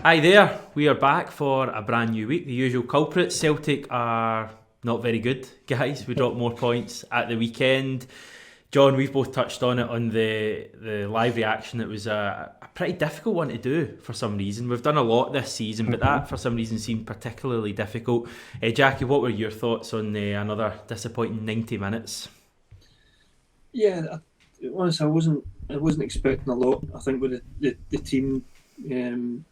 Hi there, we are back for a brand new week. The usual culprits, Celtic are not very good, guys. We dropped more points at the weekend. John, we've both touched on it on the live reaction. It was a pretty difficult one to do for some reason. We've done a lot this season, but hmm that for some reason seemed particularly difficult. Jackie, what were your thoughts on another disappointing 90 minutes? Yeah, honestly, I wasn't expecting a lot. I think with the team um,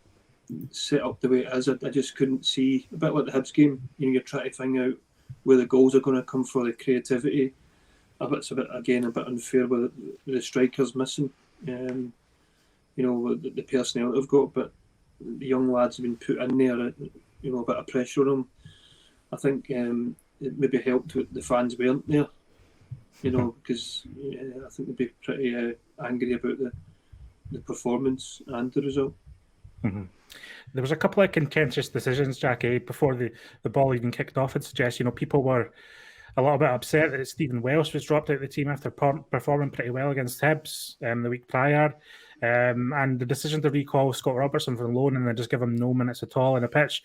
set up the way it is, I just couldn't see a bit like the Hibs game. You're trying to find out where the goals are going to come from, the creativity. It's a bit again a bit unfair with the strikers missing. Um, the personnel they've got, but the young lads have been put in there. A bit of pressure on them. I think it maybe helped with the fans weren't there. Because I think they'd be pretty angry about the performance and the result. hmm There was a couple of contentious decisions, Jackie, before the ball even kicked off. I'd suggest, people were a little bit upset that Stephen Welsh was dropped out of the team after performing pretty well against Hibs the week prior. And the decision to recall Scott Robertson from loan and then just give him no minutes at all in a pitch.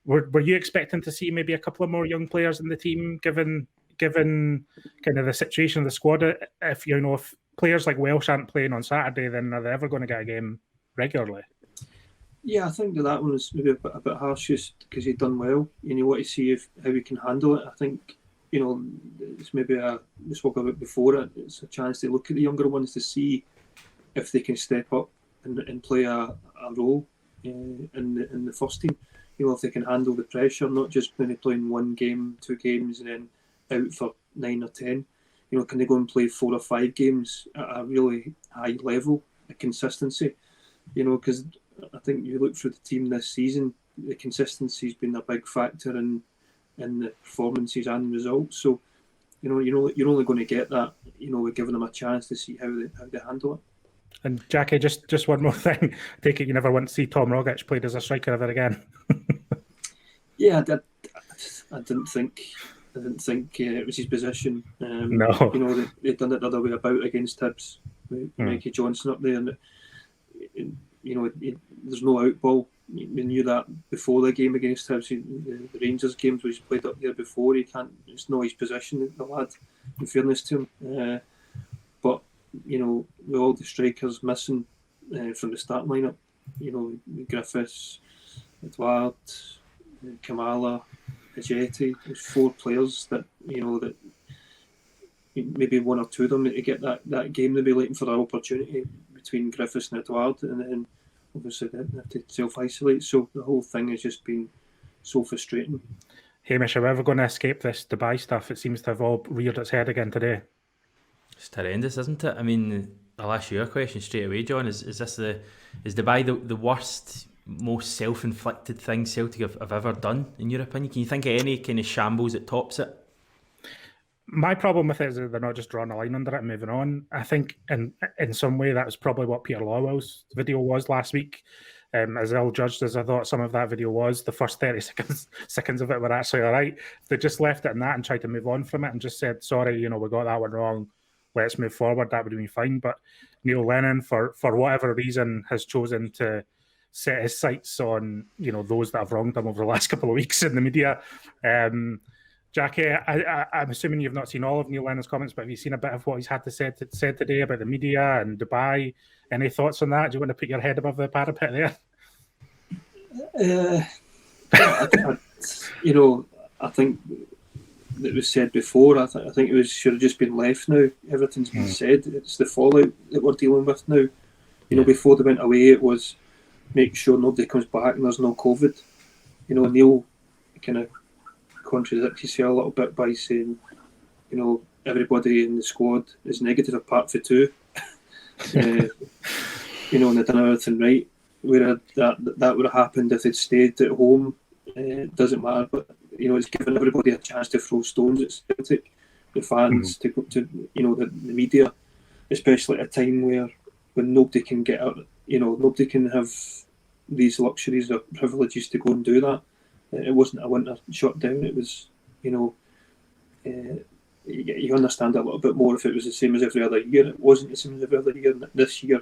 Were you expecting to see maybe a couple of more young players in the team, given kind of the situation of the squad? If players like Welsh aren't playing on Saturday, then are they ever going to get a game regularly? Yeah, I think that one was maybe a bit harsh just because he'd done well. And you want to see how he can handle it. I think, it's maybe we spoke about before, it's a chance to look at the younger ones to see if they can step up and play a role in the first team. If they can handle the pressure, not just maybe playing one game, 2 games, and then out for 9 or 10. Can they go and play 4 or 5 games at a really high level of consistency? Because I think you look through the team this season, the consistency's been a big factor in the performances and results. So, you're only going to get that, with giving them a chance to see how they handle it. And Jackie, just one more thing. Take it you never want to see Tom Rogic played as a striker ever again. Yeah, I didn't think it was his position. No. They've done it the other way about against Hibs with Mikey Johnson up there, and there's no out ball. We knew that before the game against Hibs. The Rangers games where he's played up there before, he can't. It's not his position. The lad, in fairness to him, but with all the strikers missing from the start lineup, Griffiths, Edouard, Kamala, Ajeti. There's 4 players that maybe one or two of them to get that game. They'll be waiting for their opportunity between Griffiths and Edouard, and then obviously they have to self-isolate. So the whole thing has just been so frustrating. Hamish, are we ever going to escape this Dubai stuff? It seems to have all reared its head again today. It's horrendous, isn't it? I mean, I'll ask you a question straight away, John. Is Dubai the worst, most self-inflicted thing Celtic have ever done, in your opinion? Can you think of any kind of shambles that tops it? My problem with it is that they're not just drawing a line under it and moving on. I think in some way that was probably what Peter Lawwell's video was last week. As ill-judged as I thought some of that video was, the first 30 seconds of it were actually all right. If they just left it in that and tried to move on from it and just said, sorry, we got that one wrong, let's move forward, that would have been fine. But Neil Lennon, for whatever reason, has chosen to set his sights on, those that have wronged him over the last couple of weeks in the media. Jackie, I'm assuming you've not seen all of Neil Lennon's comments, but have you seen a bit of what he's had to say today about the media and Dubai? Any thoughts on that? Do you want to put your head above the parapet there? I think it was said before. I think it should have just been left now. Everything's been said. It's the fallout that we're dealing with now. Before they went away, it was make sure nobody comes back and there's no COVID. Neil kind of contradicts himself a little bit by saying, everybody in the squad is negative apart from 2. And they've done everything right. Where that would have happened if they'd stayed at home. It doesn't matter, but it's given everybody a chance to throw stones at Celtic, the fans, to the media, especially at a time when nobody can get out. Nobody can have these luxuries or privileges to go and do that. It wasn't a winter shutdown. It was, you understand it a little bit more if it was the same as every other year. It wasn't the same as every other year. This year,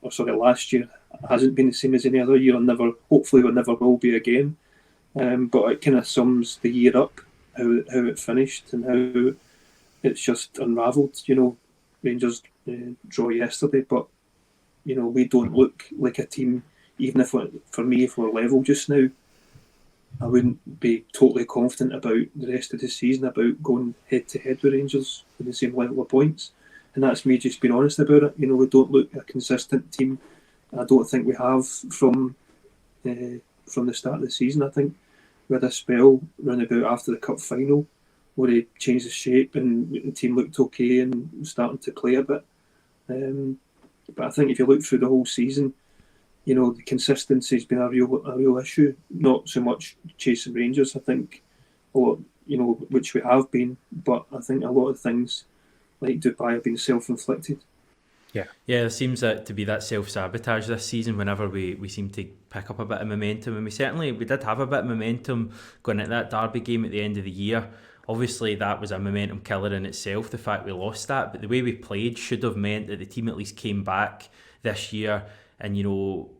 last year hasn't been the same as any other year, and hopefully it never will be again. But it kind of sums the year up, how it finished and how it's just unravelled. Rangers draw yesterday, but we don't look like a team. Even if we're level just now, I wouldn't be totally confident about the rest of the season about going head to head with Rangers with the same level of points. And that's me just being honest about it. We don't look a consistent team. I don't think we have from the start of the season. I think we had a spell round about after the cup final where he changed the shape and the team looked okay and starting to play a bit. But I think if you look through the whole season, the consistency has been a real issue. Not so much chasing Rangers, I think, a lot, which we have been, but I think a lot of things like Dubai have been self-inflicted. Yeah, there seems to be that self-sabotage this season whenever we seem to pick up a bit of momentum, and we did have a bit of momentum going at that Derby game at the end of the year. Obviously that was a momentum killer in itself, the fact we lost that, but the way we played should have meant that the team at least came back this year and,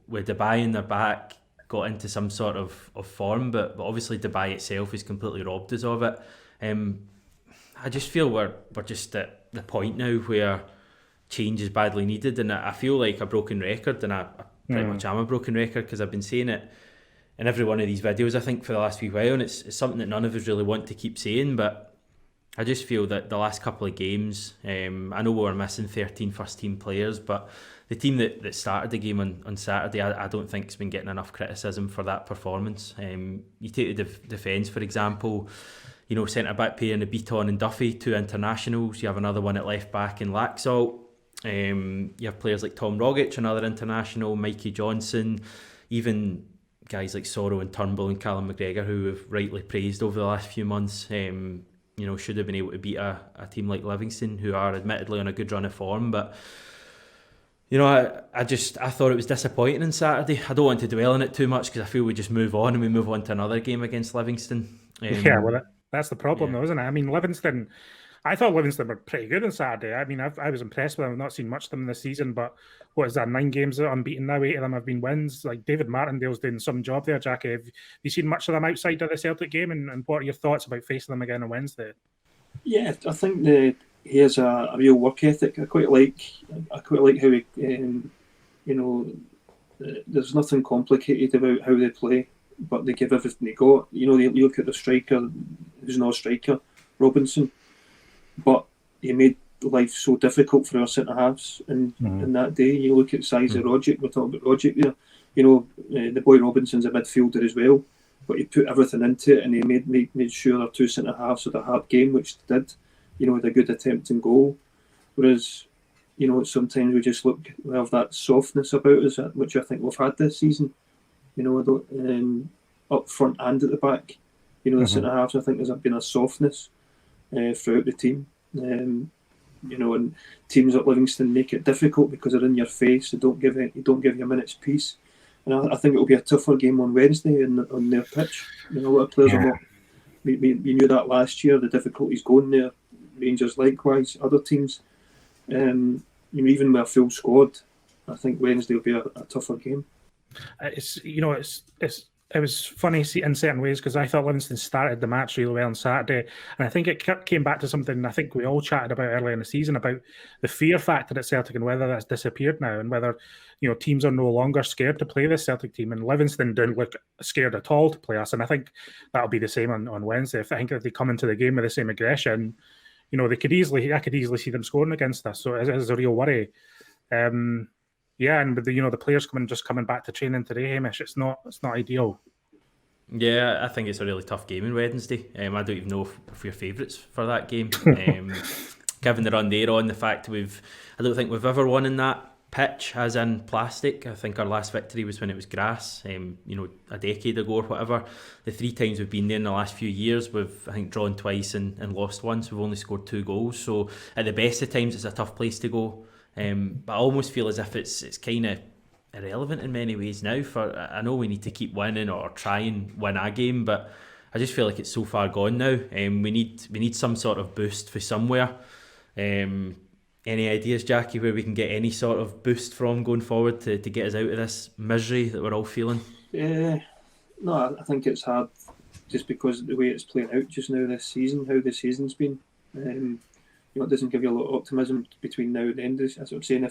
with Dubai in their back, got into some sort of form, but obviously Dubai itself has completely robbed us of it. I just feel we're just at the point now where change is badly needed, and I feel like a broken record, and I pretty much am a broken record because I've been saying it in every one of these videos I think for the last wee while, and it's something that none of us really want to keep saying, but I just feel that the last couple of games, I know we were missing 13 first team players, but the team that started the game on Saturday, I don't think has been getting enough criticism for that performance. You take the defence for example, centre back pairing of Beaton and Duffy, 2 internationals. You have another one at left back in Laxalt. You have players like Tom Rogic, another international, Mikey Johnson, even guys like Sorrow and Turnbull and Callum McGregor, who we've rightly praised over the last few months. Should have been able to beat a team like Livingston, who are admittedly on a good run of form, but I thought it was disappointing on Saturday. I don't want to dwell on it too much because I feel we just move on and we move on to another game against Livingston. That's the problem, though, isn't it? I mean, Livingston. I thought Livingston were pretty good on Saturday. I mean, I was impressed with them. I've not seen much of them this season, but what is that, 9 games unbeaten now, 8 of them have been wins. Like, David Martindale's doing some job there, Jackie. Have you seen much of them outside of the Celtic game, and what are your thoughts about facing them again on Wednesday? Yeah, I think he has a real work ethic. I quite like how he, there's nothing complicated about how they play, but they give everything they got. You look at the striker, who's not a striker, Robinson, but he made life so difficult for our centre halves. And that day, you look at the size of Rogic. We're talking about Rogic there. The boy Robinson's a midfielder as well, but he put everything into it, and he made sure our 2 centre halves had a hard game, which they did. With a good attempt and goal. Whereas, sometimes we have that softness about us, which I think we've had this season. Up front and at the back. The centre halves, I think there's been a softness throughout the team. And teams at Livingston make it difficult because they're in your face. They don't give you a minute's peace. And I think it'll be a tougher game on Wednesday on their pitch. A lot of players are not. We knew that last year. The difficulties going there. Rangers likewise, other teams. Even with a full squad, I think Wednesday will be a tougher game. It was funny in certain ways because I thought Livingston started the match really well on Saturday, and I think it came back to something I think we all chatted about earlier in the season about the fear factor at Celtic and whether that's disappeared now, and whether teams are no longer scared to play this Celtic team, and Livingston don't look scared at all to play us, and I think that'll be the same on Wednesday. I think if they come into the game with the same aggression, I could easily see them scoring against us, so it is a real worry. And with the players coming back to training today, Hamish, it's not ideal. Yeah, I think it's a really tough game on Wednesday. I don't even know if we're favourites for that game. Given the run they're on, the fact I don't think we've ever won in that pitch, as in plastic. I think our last victory was when it was grass, a decade ago or whatever. The 3 times we've been there in the last few years, we've, I think, drawn twice and lost once. We've only scored 2 goals. So at the best of times, it's a tough place to go. But I almost feel as if it's kind of irrelevant in many ways now. I know we need to keep winning or try and win a game, but I just feel like it's so far gone now. We need some sort of boost for somewhere. Any ideas, Jackie, where we can get any sort of boost from going forward to get us out of this misery that we're all feeling? No, I think it's hard just because of the way it's playing out just now this season, how the season's been. It doesn't give you a lot of optimism between now and the end. As I'm saying,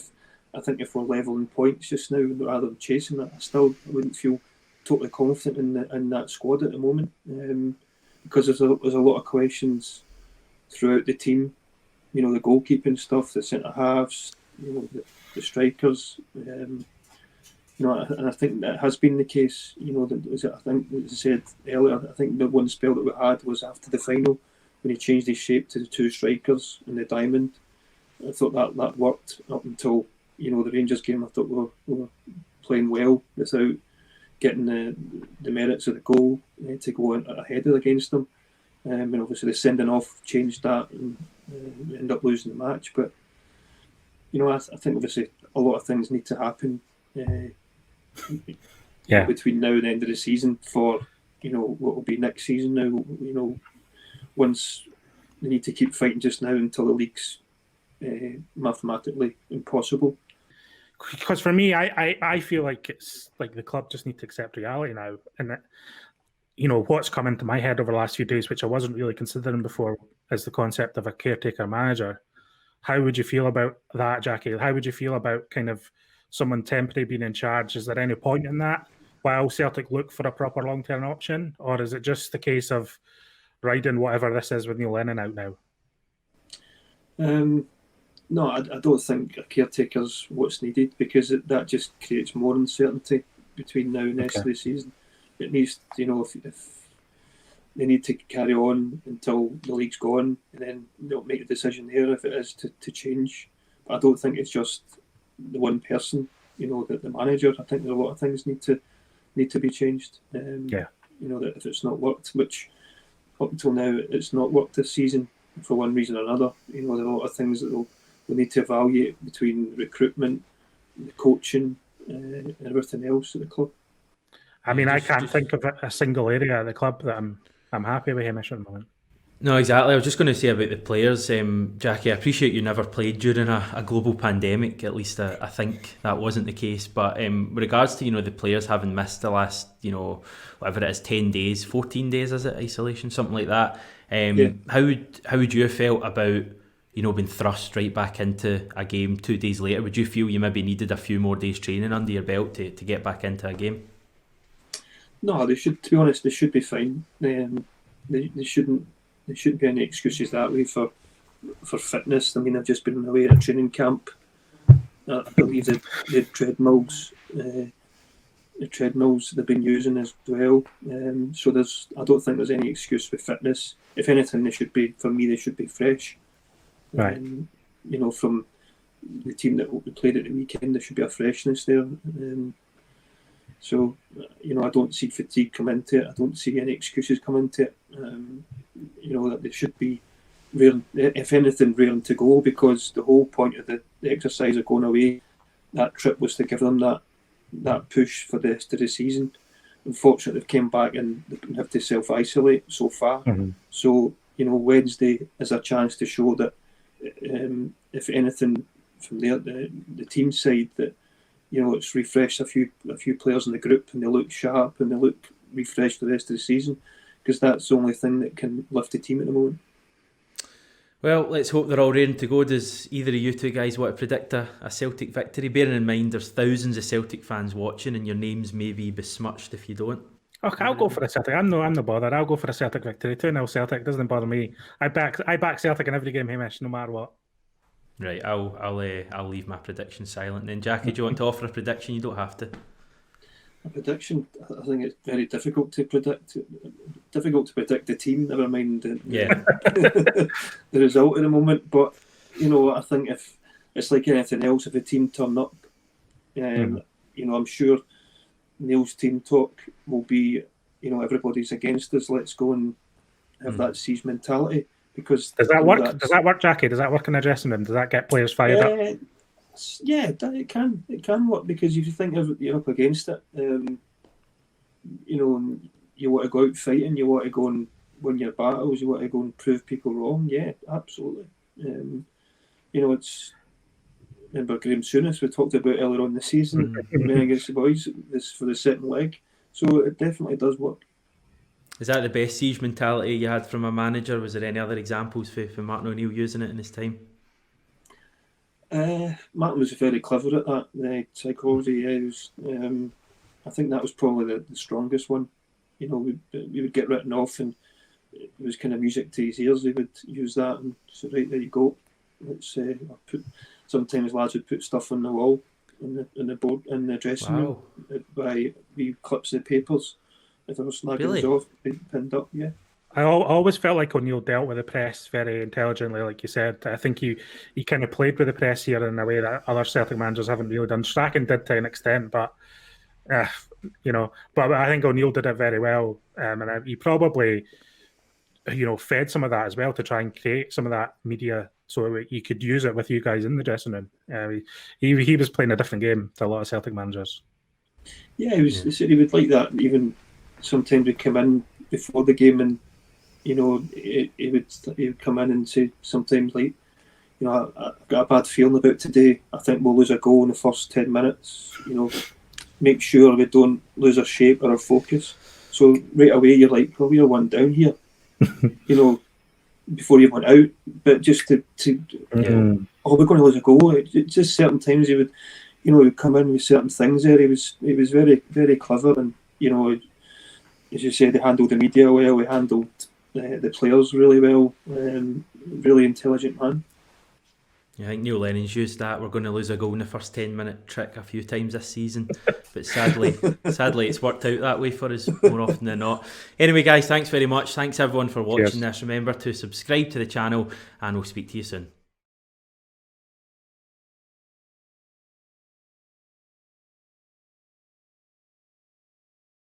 I think if we're leveling points just now rather than chasing it, I wouldn't feel totally confident in that squad at the moment, because there's a lot of questions throughout the team. The goalkeeping stuff, the centre halves, the strikers. And I think that has been the case. I think, as I said earlier, I think the one spell that we had was after the final when he changed his shape to the two strikers and the diamond. I thought that worked up until the Rangers game. I thought we were playing well without getting the merits of the goal to go ahead against them. And obviously the sending off changed that and we ended up losing the match. But I think obviously a lot of things need to happen between now and the end of the season for what will be next season. Now once they need to keep fighting just now until the league's mathematically impossible. Because for me, I feel like it's like the club just need to accept reality now, and that what's come into my head over the last few days, which I wasn't really considering before, is the concept of a caretaker manager. How would you feel about that, Jackie? How would you feel about kind of someone temporary being in charge? Is there any point in that while Celtic look for a proper long-term option, or is it just the case of riding whatever this is with Neil Lennon out now? No, I don't think a caretaker's what's needed, because that just creates more uncertainty between now and the rest of the season. It needs, if they need to carry on until the league's gone, and then they'll make a decision there if it is to change. But I don't think it's just the one person, the manager. I think there are a lot of things need to be changed. That if it's not worked, which up until now it's not worked this season for one reason or another. There are a lot of things that we'll need to evaluate between recruitment, the coaching, and everything else at the club. I mean, I can't think of a single area at the club that I'm happy with Hamish at the moment. No, exactly. I was just going to say about the players, Jackie, I appreciate you never played during a global pandemic. At least I think that wasn't the case. But with regards to, the players having missed the last, whatever it is, 10 days, 14 days, is it, isolation, something like that. How would you have felt about, being thrust straight back into a game 2 days later? Would you feel you maybe needed a few more days training under your belt to get back into a game? No, they should. To be honest, they should be fine. They shouldn't be any excuses that way for fitness. I mean, I've just been away at a training camp. I believe the treadmills, they've been using as well. So I don't think there's any excuse with fitness. If anything, they should be fresh. Right. From the team that played at the weekend, there should be a freshness there. So, I don't see fatigue come into it. I don't see any excuses come into it. That they should be, if anything, raring to go, because the whole point of the exercise of going away, that trip was to give them that push for the rest of the season. Unfortunately, they've came back and they have to self-isolate so far. Mm-hmm. So, Wednesday is a chance to show that, if anything, from the team side, that it's refreshed a few players in the group, and they look sharp and they look refreshed for the rest of the season, because that's the only thing that can lift the team at the moment. Well, let's hope they're all ready to go. Does either of you two guys want to predict a Celtic victory? Bearing in mind there's thousands of Celtic fans watching, and your names may be besmirched if you don't. Okay, I'll go for a Celtic. I'm no bother. I'll go for a Celtic victory. 2-0 Celtic, doesn't bother me. I back Celtic in every game, Hamish, no matter what. Right, I'll leave my prediction silent. Then, Jackie, do you want to offer a prediction? You don't have to. A prediction? I think it's very difficult to predict. Difficult to predict the team. Never mind the result at the moment. But I think if it's like anything else, if a team turn up, I'm sure Neil's team talk will be, everybody's against us. Let's go and have that siege mentality. Because does that work? Does that work, Jackie? Does that work in the dressing room? Does that get players fired up? Yeah, it can work, because if you think you're up against it, and you want to go out fighting, you want to go and win your battles, you want to go and prove people wrong. Yeah, absolutely. remember Graham Souness we talked about earlier on in the season, playing against the boys for the second leg. So it definitely does work. Is that the best siege mentality you had from a manager? Was there any other examples for Martin O'Neill using it in his time? Martin was very clever at that. The psychology, he was, I think that was probably the strongest one. We would get written off, and it was kind of music to his ears. He would use that and say, right, there you go. Let's sometimes lads would put stuff on the wall, in the board, in the dressing room, by wee clips of papers. If I was snagging it off, pinned up, yeah. I always felt like O'Neill dealt with the press very intelligently, like you said. I think he kind of played with the press here in a way that other Celtic managers haven't really done. Strachan did to an extent, but but I think O'Neill did it very well, and he probably, fed some of that as well to try and create some of that media so he could use it with you guys in the dressing room. He was playing a different game to a lot of Celtic managers. Yeah, he would like that. Even sometimes he'd come in before the game and. He would come in and say sometimes like, I've got a bad feeling about today. I think we'll lose a goal in the first 10 minutes. Make sure we don't lose our shape or our focus. So right away you're like, well, we're one down here. Before you went out, but just to we're going to lose a goal. It's just certain times he would come in with certain things there. He was very, very clever, and as you said, he handled the media well. He handled the players really well. Really intelligent man. Yeah, I think Neil Lennon's used that "we're going to lose a goal in the first 10-minute" trick a few times this season, but sadly it's worked out that way for us more often than not. Anyway, guys, thanks very much. Thanks everyone for watching this. Remember to subscribe to the channel, and we'll speak to you soon.